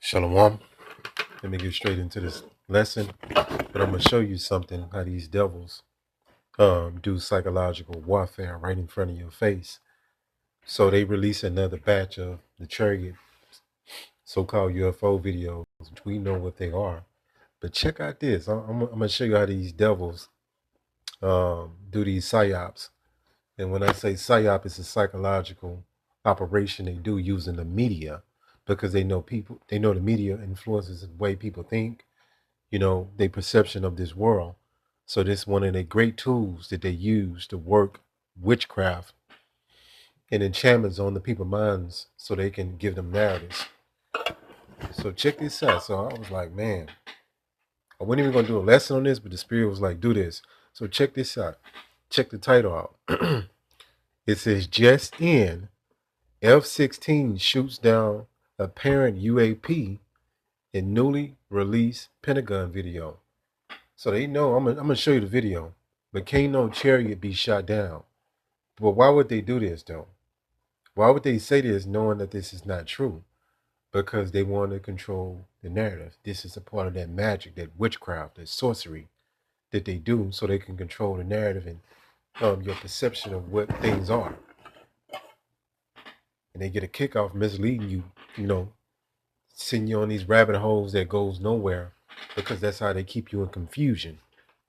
Shalom. Let me get straight into this lesson. But I'm going to show you something, how these devils do psychological warfare right in front of your face. So they release another batch of the chariot so-called UFO videos, which we know what they are. But check out this. I'm going to show you how these devils do these psyops. And when I say psyop, it's a psychological operation they do using the media, because they know the media influences the way people think, their perception of this world. So this is one of the great tools that they use to work witchcraft and enchantments on the people's minds so they can give them narratives. So check this out. So I was like, man, I wasn't even going to do a lesson on this, but the spirit was like, do this. So check this out. Check the title out. It says, just in, F-16 shoots down apparent UAP in newly released Pentagon video. So they know, I'm gonna show you the video, but can't no chariot be shot down. But why would they do this though? Why would they say this knowing that this is not true? Because they want to control the narrative. This is a part of that magic, that witchcraft, that sorcery that they do, so they can control the narrative and your perception of what things are. And they get a kick off misleading you, sending you on these rabbit holes that goes nowhere, because that's how they keep you in confusion.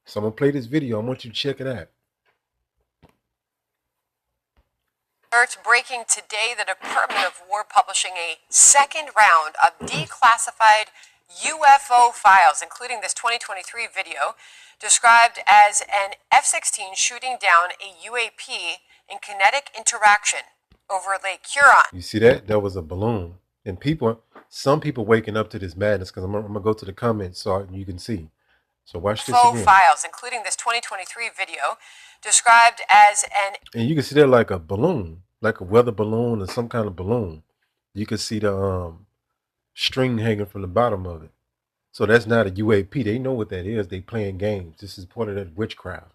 So I'm going to play this video. I want you to check it out. Breaking today, the Department of War publishing a second round of declassified UFO files, including this 2023 video described as an F-16 shooting down a UAP in kinetic interaction over Lake Huron. You see that? That was a balloon. And some people waking up to this madness, because I'm going to go to the comments so you can see. So watch this again. Files, including this 2023 video described as an... And you can see that like a balloon, like a weather balloon or some kind of balloon. You can see the string hanging from the bottom of it. So that's not a UAP. They know what that is. They playing games. This is part of that witchcraft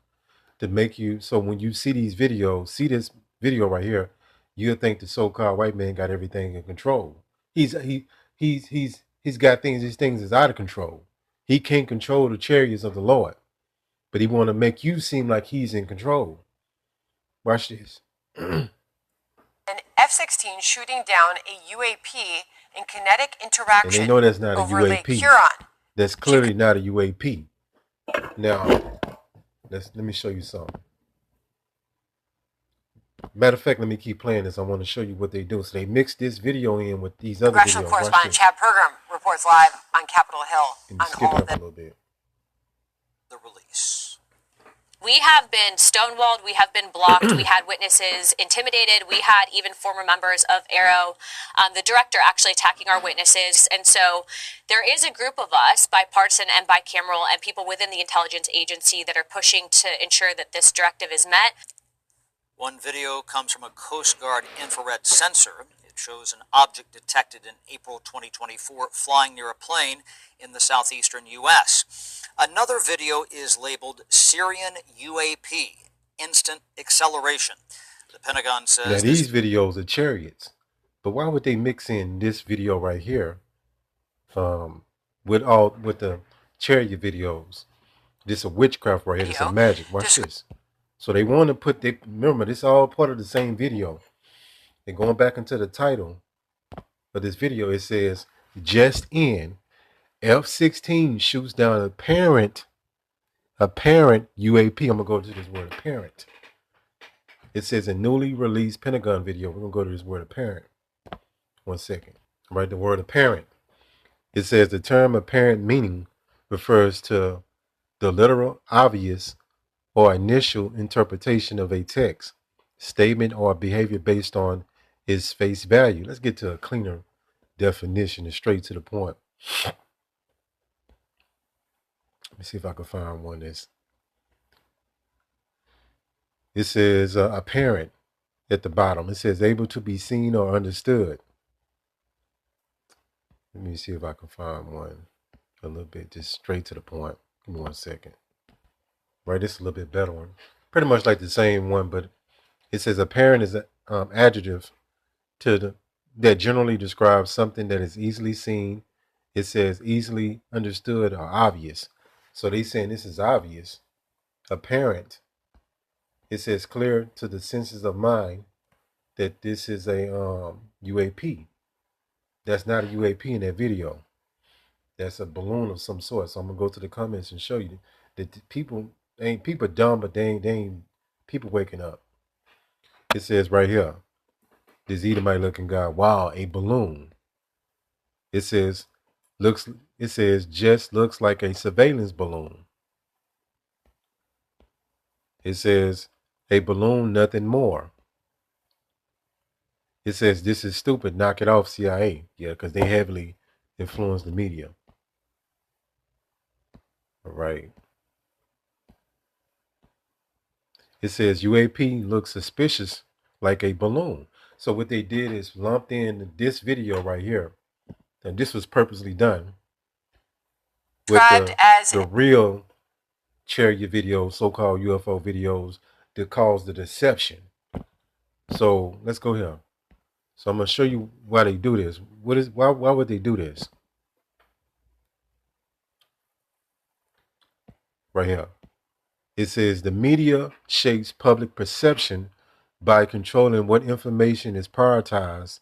to make you. So when you see these videos, see this video right here, you'll think the so-called white man got everything in control. He's got things. These things is out of control. He can't control the chariots of the Lord, but he want to make you seem like he's in control. Watch this. An F-16 shooting down a UAP in kinetic interaction. And they know that's not a over UAP. Lake Huron. That's clearly not a UAP. Now, let me show you something. Matter of fact, let me keep playing this. I want to show you what they do. So they mix this video in with these other Congressional videos. correspondent Chad Pergram reports live on Capitol Hill on skip all it of up a little bit. The release. We have been stonewalled. We have been blocked. We had witnesses intimidated. We had even former members of ARROW, the director, actually attacking our witnesses. And so there is a group of us, bipartisan and bicameral, and people within the intelligence agency that are pushing to ensure that this directive is met. One video comes from a Coast Guard infrared sensor. It shows an object detected in April 2024 flying near a plane in the southeastern U.S. Another video is labeled Syrian UAP, instant acceleration. The Pentagon says... Now, these videos are chariots. But why would they mix in this video right here with the chariot videos? This is a witchcraft right here. It's a magic. Watch this. So they want to remember, this is all part of the same video. And going back into the title of this video, it says, just in, F-16 shoots down apparent UAP. I'm going to go to this word, apparent. It says a newly released Pentagon video. We're going to go to this word, apparent. 1 second. Write the word apparent. It says the term apparent meaning refers to the literal, obvious, or initial interpretation of a text, statement, or behavior based on its face value. Let's get to a cleaner definition and straight to the point. Let me see if I can find one that's... It says apparent at the bottom. It says able to be seen or understood. Let me see if I can find one a little bit, just straight to the point. Give me 1 second. Right, this is a little bit better one. Pretty much like the same one, but it says apparent is an adjective that generally describes something that is easily seen It says easily understood or obvious. So they saying this is obvious, apparent. It says clear to the senses of mind that this is a UAP. That's not a UAP in that video. That's a balloon of some sort. So I'm gonna go to the comments and show you that people dumb, but they ain't people waking up. It says right here, this Edomite looking guy, wow, a balloon. It says looks it says just looks like a surveillance balloon. It says a balloon, nothing more. It says this is stupid, knock it off, CIA. Yeah, because they heavily influence the media. All right. It says UAP looks suspicious like a balloon. So what they did is lumped in this video right here, and this was purposely done with the real chariot videos, so-called UFO videos, that cause the deception. So let's go here. So I'm gonna show you why they do this. Why would they do this? Right here. It says the media shapes public perception by controlling what information is prioritized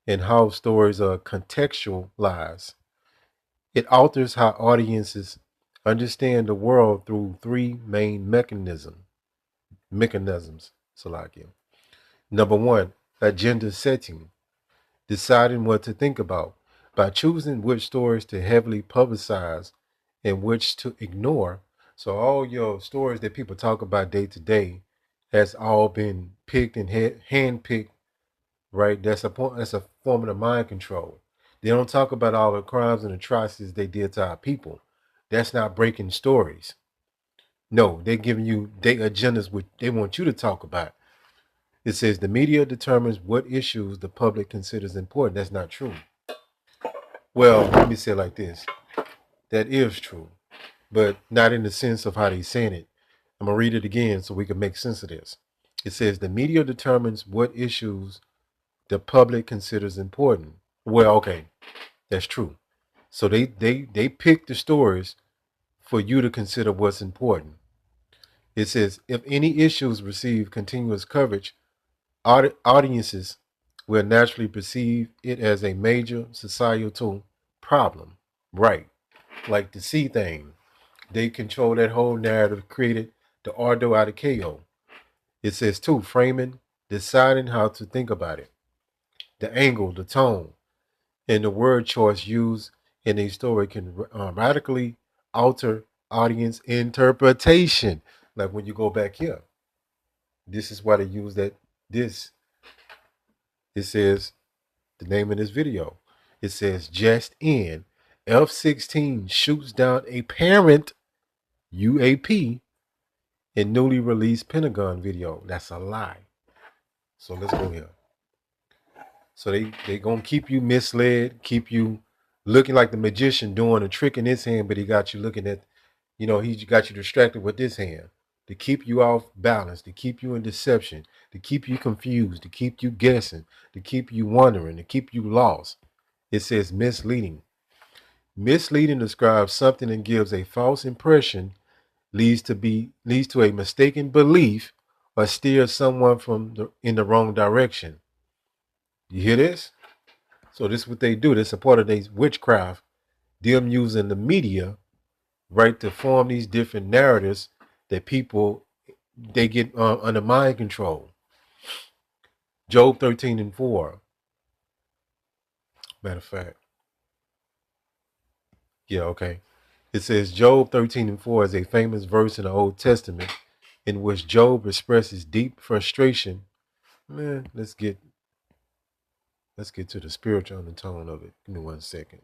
and how stories are contextualized. It alters how audiences understand the world through three main mechanisms. Salakia. Number one, agenda setting, deciding what to think about by choosing which stories to heavily publicize and which to ignore. So all your stories that people talk about day to day has all been picked and hand-picked, right? That's a form of the mind control. They don't talk about all the crimes and atrocities they did to our people. That's not breaking stories. No, they're giving you their agendas which they want you to talk about. It says the media determines what issues the public considers important. That's not true. Well, let me say it like this. That is true, but not in the sense of how they're saying it. I'm going to read it again so we can make sense of this. It says the media determines what issues the public considers important. Well, okay, that's true. So they pick the stories for you to consider what's important. It says if any issues receive continuous coverage, audiences will naturally perceive it as a major societal problem. Right. Like the C thing. They control that whole narrative, created the Ordo out of KO. It says too, framing, deciding how to think about it. The angle, the tone, and the word choice used in a story can radically alter audience interpretation. Like when you go back here, this is why they use that. This it says the name of this video. It says just in F-16 shoots down a parent UAP in newly released Pentagon video. That's a lie. So let's go here. So they gonna keep you misled, keep you looking like the magician doing a trick in his hand, but he got you looking at, he got you distracted with this hand to keep you off balance, to keep you in deception, to keep you confused, to keep you guessing, to keep you wondering, to keep you lost. It says misleading. Misleading describes something and gives a false impression, leads to a mistaken belief, or steers someone in the wrong direction. You hear this? So this is what they do. This is a part of their witchcraft. Them using the media, right, to form these different narratives that people they get under mind control. Job 13:4. Matter of fact, yeah, okay. It says Job 13:4 is a famous verse in the Old Testament in which Job expresses deep frustration. Man, let's get to the spiritual undertone of it. Give me 1 second.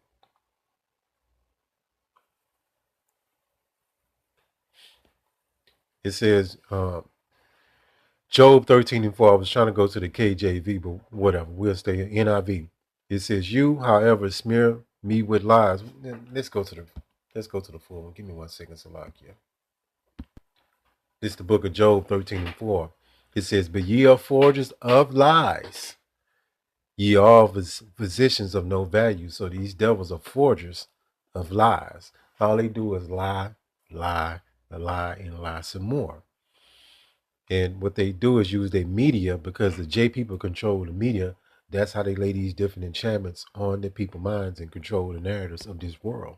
It says Job 13:4. I was trying to go to the KJV, but whatever. We'll stay in NIV. It says, "You, however, smear me with lies." Let's go to the full one. Give me 1 second, Salakia. This is the book of Job 13:4. It says, "But ye are forgers of lies, Ye all physicians of no value. So these devils are forgers of lies. All they do is lie, lie, lie, and lie some more. And what they do is use their media, because the J people control the media. That's how they lay these different enchantments on the people's minds and control the narratives of this world.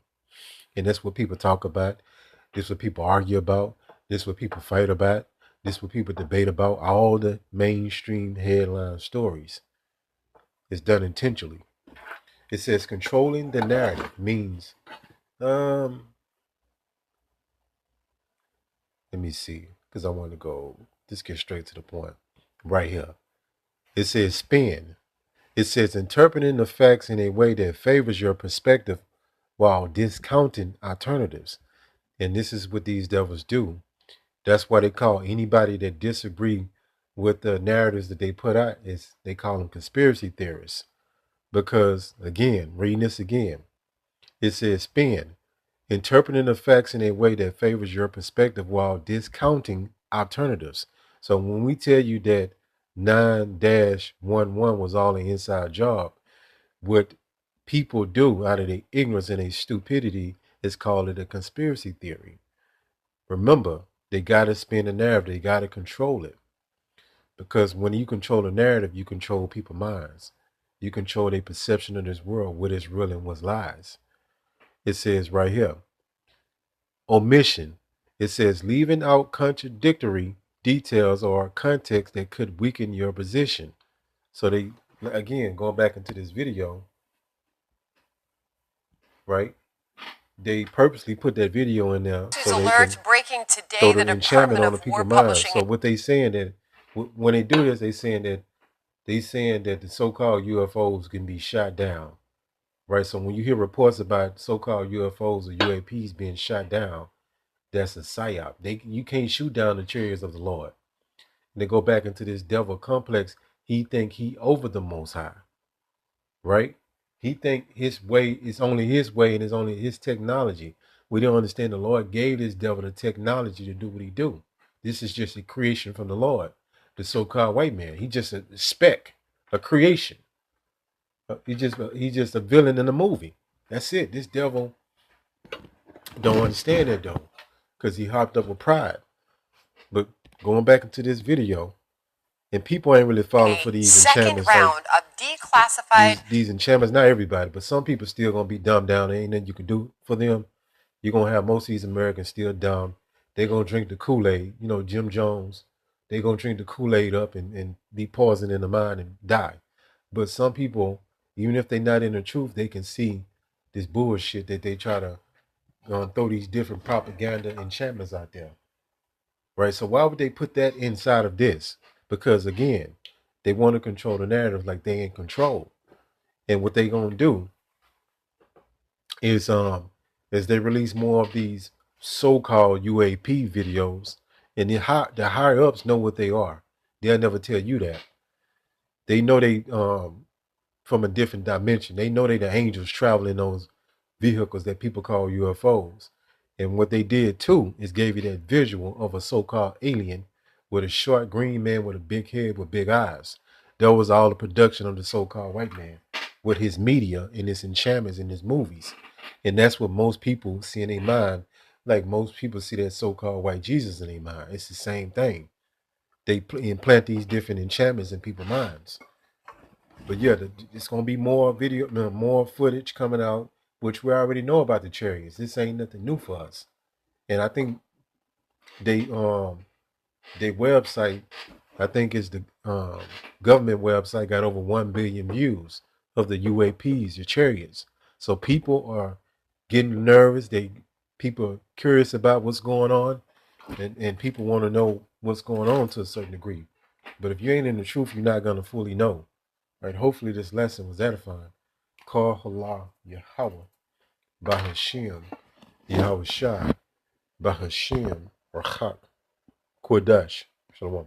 And that's what people talk about. This is what people argue about. This is what people fight about. This is what people debate about. All the mainstream headline stories is done intentionally. It says controlling the narrative means, let me see, because I want to go, just get straight to the point right here. It says spin. It says interpreting the facts in a way that favors your perspective while discounting alternatives. And this is what these devils do. That's why they call anybody that disagree with the narratives that they put out, is they call them conspiracy theorists. Because again, reading this again, it says spin, interpreting the facts in a way that favors your perspective while discounting alternatives. So when we tell you that 9-11 was all an inside job, what people do out of their ignorance and their stupidity is call it a conspiracy theory. Remember, they got to spin the narrative. They got to control it. Because when you control the narrative, you control people's minds. You control their perception of this world, what is real and what's lies. It says right here, omission. It says leaving out contradictory details or context that could weaken your position. So they, again, going back into this video, right? They purposely put that video in there so they can breaking today, throw the enchantment on the people's minds. So what they saying that when they do this, they saying that the so-called UFOs can be shot down, right? So when you hear reports about so-called UFOs or UAPs being shot down, that's a psyop. You can't shoot down the chariots of the Lord. And they go back into this devil complex. He think he over the Most High, right? He think his way is only his way and it's only his technology. We don't understand the Lord gave this devil the technology to do what he do. This is just a creation from the Lord. The so-called white man, he just a speck, a creation. He's just a villain in a movie. That's it. This devil don't understand that though, because he hopped up with pride. But going back into this video, and people ain't really falling for these enchantments. Second round of declassified. These enchantments, not everybody, but some people still gonna be dumbed down. There ain't nothing you can do for them. You're gonna have most of these Americans still dumb. They're gonna drink the Kool-Aid. You know, Jim Jones. They're gonna drink the Kool-Aid up and be poisoned in the mind and die. But some people, even if they're not in the truth, they can see this bullshit that they try to throw these different propaganda enchantments out there. Right? So why would they put that inside of this? Because again, they want to control the narrative like they in control. And what they gonna do is as they release more of these so-called UAP videos, and the higher ups know what they are. They'll never tell you that. They know they from a different dimension. They know they the angels traveling those vehicles that people call UFOs. And what they did too is gave you that visual of a so-called alien with a short green man with a big head with big eyes. That was all the production of the so-called white man with his media and his enchantments in his movies. And that's what most people see in their mind. Like most people see that so-called white Jesus in their mind. It's the same thing. They implant these different enchantments in people's minds. But yeah, it's gonna be more video, more footage coming out, which we already know about the chariots. This ain't nothing new for us. And I think they their website, I think is the government website, got over 1 billion views of the UAPs, your chariots. So people are getting nervous. People are curious about what's going on, and people want to know what's going on to a certain degree. But if you ain't in the truth, you're not gonna fully know. Right? Hopefully this lesson was edifying. Call Allah Yahweh Bahashim Yahweh Shai Bahashim Rachak Kodash. Shalom.